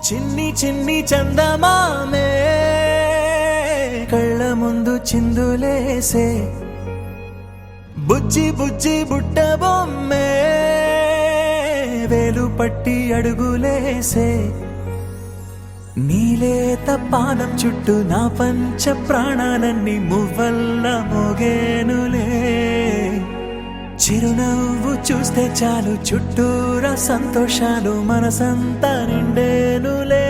చిన్ని చిన్ని చందమామే కళ్ళ ముందు చిందులేసే బుజ్జి బుజ్జి బుట్ట బొమ్మే వేలు పట్టి అడుగులేసే నీలేత పానం చుట్టూ నా పంచ ప్రాణాలన్నీ మువ్వల్ల మోగేనులే చిరునవ్వు చూస్తే చాలు చుట్టూరా సంతోషాలు మనసంతా నిండేనులే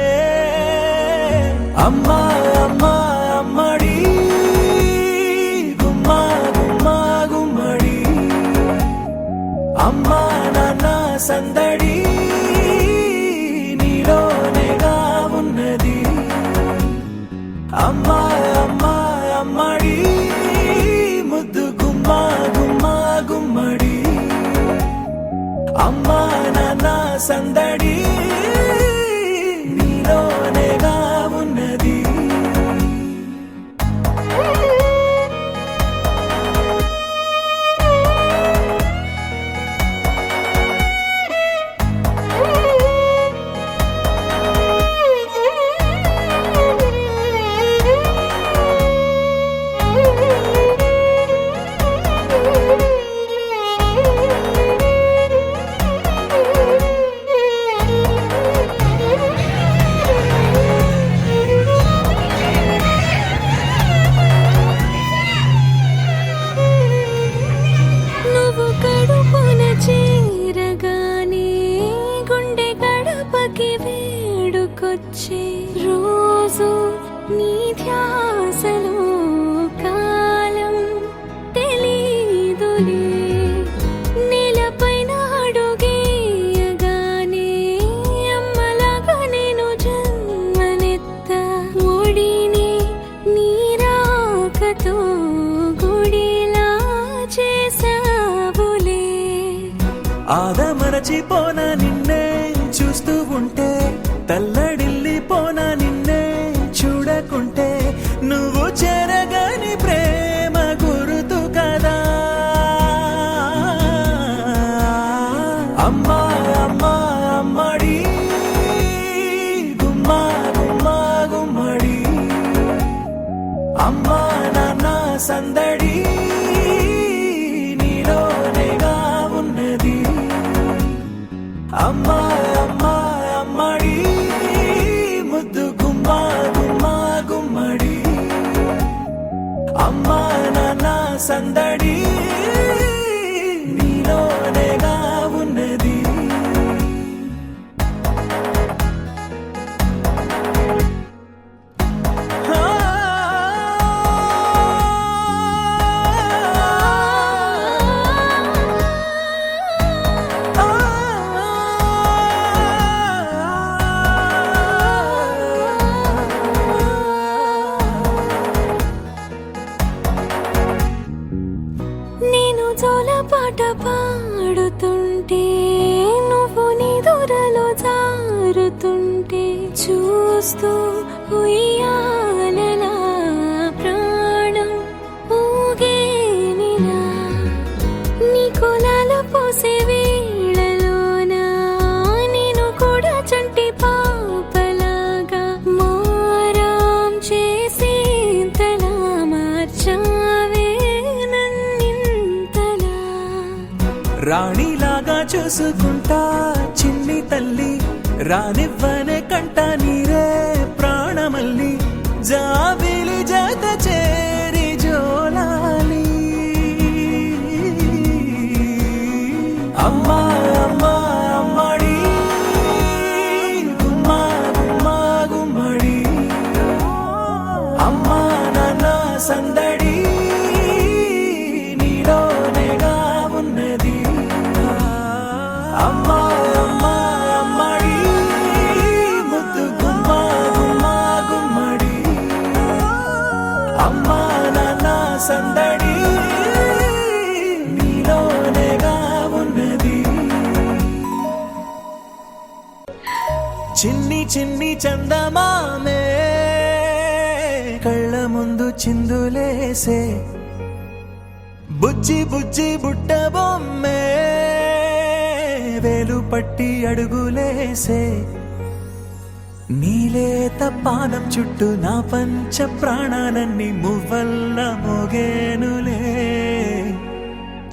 అమ్మా అమ్మా అమ్మడి గుమ్మా గుమ్మా గుమ్మడి అమ్మా నాన్న సందడి నీలోనేగా ఉన్నది అమ్మా అమ్మా అమ్మడి ముద్దు గుమ్మా గుమ్మా గుమ్మడి అమ్మా నాన్న సందడి నీలోనేగా ఉన్నది రోజు నీ ధ్యాసలో కాలం తెలీదులే నేలపైన అడుగేయగానే అమ్మలాగా నేను జన్మనెత్త ఒడిని నీరాకతో గుడిలా చేసావులే ఆదమరచిపోనా నిన్నే చూస్తూ ఉంటే తల్లడిల్లిపోనా నిన్నే చూడకుంటే నువ్వు చెరగని ప్రేమ గురుతు కదా అమ్మా అమ్మా అమ్మడి గుమ్మా గుమ్మా గుమ్మడి అమ్మా నాన్న సందడి నీలోనేగా ఉన్నది అమ్మా అమ్మా అమ్మడి ముద్దు గుమ్మా గుమ్మా గుమ్మడి అమ్మా నాన్న సందడి నీలోనేగా ఉన్నది పాట పాడుతుంటే నువ్వు నీ దూరలో జారుతుంటే చూస్తూ ఉయ్యాలలా ప్రాణం ఊగేనిలా నీ కులాలు పోసే వేళలోనా నేను కూడా చంటి పాపలాగా మారాం చేసేంతలా మార్చావే రాణిలాగా చూసుకుంటా చిన్ని తల్లి రానివ్వనే కంట నీరే ప్రాణమల్లి జాబిలి జత చేరి జోలాలి అమ్మా అమ్మా అమ్మడి గుమ్మా గుమ్మా గుమ్మడి అమ్మా నాన్న సందడి నీలోనేగా ఉన్నది అమ్మా అమ్మా అమ్మడి ముద్దు గుమ్మా గుమ్మా గుమ్మడి అమ్మా నాన్న సందడి నీలోనేగా ఉన్నది చిన్ని చిన్ని చందమామే కళ్ళ ముందు చిందులేసే బుజ్జి బుజ్జి బుట్ట బొమ్మే వేలు పట్టి అడుగులేసే నీలేత పాదం చుట్టూ నా పంచ ప్రాణాలన్నీ మువ్వల్ల మోగేనులే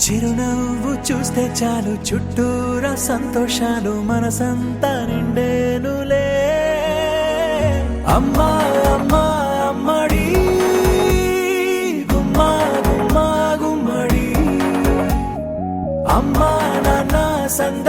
చిరునవ్వు చూస్తే చాలు చుట్టూరా సంతోషాలు మనసంతా నిండేనులే అమ్మా అమ్మా అమ్మడి గుమ్మా గుమ్మా గుమ్మడి అమ్మా నాన్న సంద